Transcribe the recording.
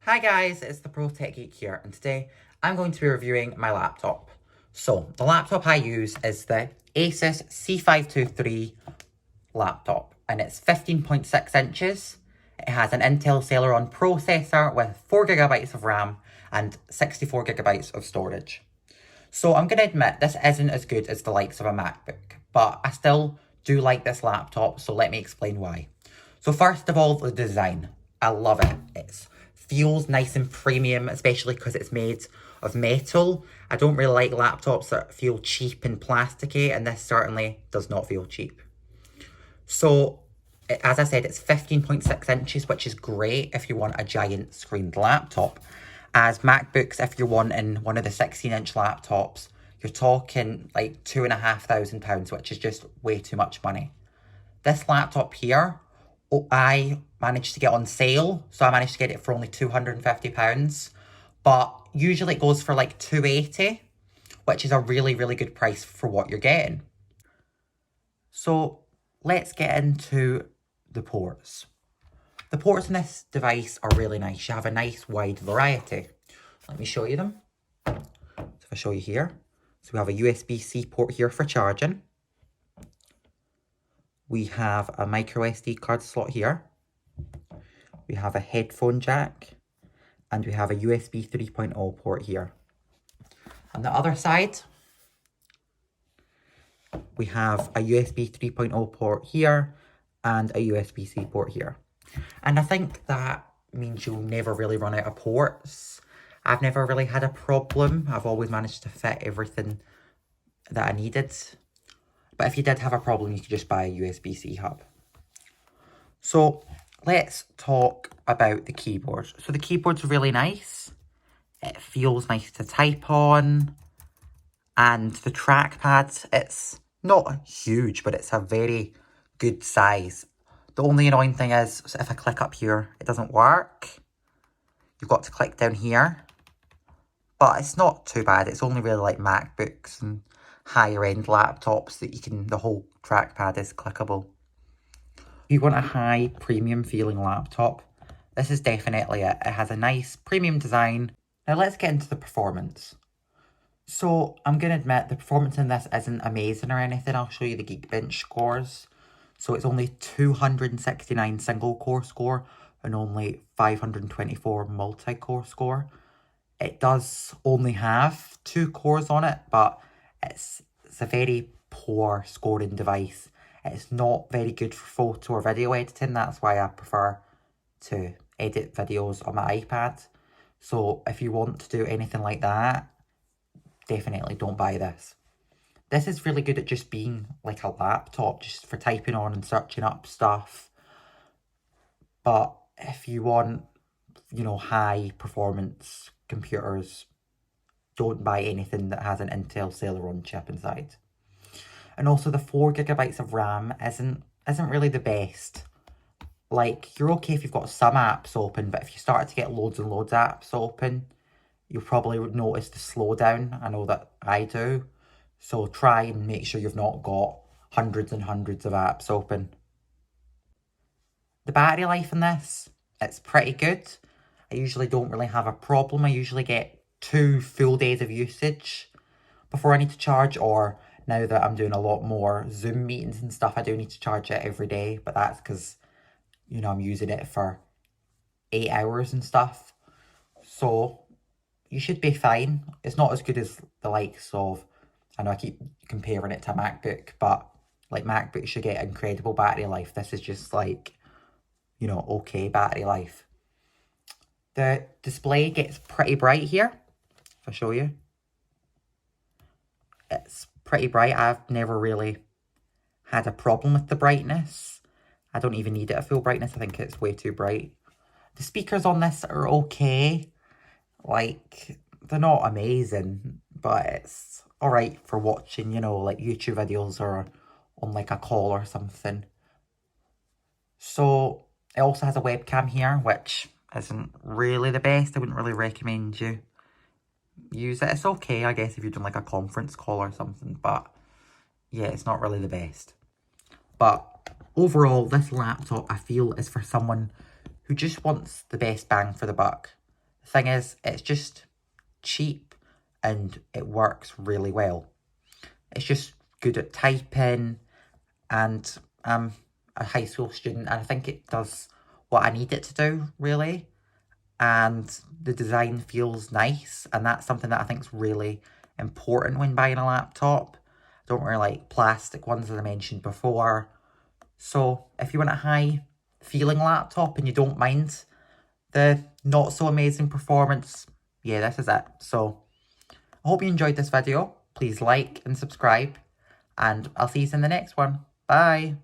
Hi guys, it's the Pro Tech Geek here, and today I'm going to be reviewing my laptop. So, the laptop I use is the Asus C523 laptop, and it's 15.6 inches. It has an Intel Celeron processor with 4GB of RAM and 64GB of storage. So I'm going to admit this isn't as good as the likes of a MacBook, but I still do like this laptop, so let me explain why. So first of all, the design. I love it. It feels nice and premium, especially because it's made of metal. I don't really like laptops that feel cheap and plasticky, and this certainly does not feel cheap. So, as I said, it's 15.6 inches, which is great if you want a giant screened laptop. As MacBooks, if you're wanting one of the 16-inch laptops, you're talking like £2,500, which is just way too much money. This laptop here, I managed to get on sale, so I managed to get it for only £250, but usually it goes for like £280, which is a really, really good price for what you're getting. So let's get into the ports. The ports in this device are really nice. You have a nice wide variety. Let me show you them. So if I show you here, so we have a USB-C port here for charging. We have a micro SD card slot here. We have a headphone jack, and we have a USB 3.0 port here. On the other side, we have a USB 3.0 port here and a USB-C port here. And I think that means you'll never really run out of ports. I've never really had a problem. I've always managed to fit everything that I needed. But if you did have a problem, you could just buy a USB-C hub. So let's talk about the keyboard. So the keyboard's really nice. It feels nice to type on. And the trackpad, it's not huge, but it's a very good size. The only annoying thing is, so if I click up here, it doesn't work. You've got to click down here. But it's not too bad. It's only really like MacBooks and higher end laptops that the whole trackpad is clickable. If you want a high premium feeling laptop, this is definitely it. It has a nice premium design. Now let's get into the performance. So I'm going to admit the performance in this isn't amazing or anything. I'll show you the Geekbench scores. So it's only 269 single core score and only 524 multi-core score. It does only have 2 cores on it, but it's a very poor scoring device. It's not very good for photo or video editing. That's why I prefer to edit videos on my iPad. So if you want to do anything like that, definitely don't buy this. This is really good at just being like a laptop, just for typing on and searching up stuff. But if you want, high performance computers, don't buy anything that has an Intel Celeron chip inside. And also the 4GB of RAM isn't really the best. Like, you're okay if you've got some apps open, but if you start to get loads and loads of apps open, you'll probably notice the slowdown. I know that I do. So try and make sure you've not got hundreds and hundreds of apps open. The battery life in this, it's pretty good. I usually don't really have a problem. I usually get 2 full days of usage before I need to charge, or now that I'm doing a lot more Zoom meetings and stuff, I do need to charge it every day, but that's because, I'm using it for 8 hours and stuff. So you should be fine. It's not as good as the likes of, I know I keep comparing it to a MacBook, but like MacBooks should get incredible battery life. This is just like, okay battery life. The display gets pretty bright here. If I show you. It's pretty bright. I've never really had a problem with the brightness. I don't even need it at full brightness. I think it's way too bright. The speakers on this are okay. Like, they're not amazing, but it's alright for watching, like YouTube videos or on like a call or something. So it also has a webcam here, which isn't really the best. I wouldn't really recommend you use it. It's okay, I guess, if you're doing like a conference call or something, but yeah, it's not really the best. But overall, this laptop I feel is for someone who just wants the best bang for the buck. Thing is, it's just cheap and it works really well. It's just good at typing, and I'm a high school student and I think it does what I need it to do, really. And the design feels nice, and that's something that I think is really important when buying a laptop. I don't really like plastic ones, as I mentioned before. So if you want a high feeling laptop and you don't mind the not so amazing performance, yeah, this is it. So I hope you enjoyed this video. Please like and subscribe, and I'll see you in the next one. Bye.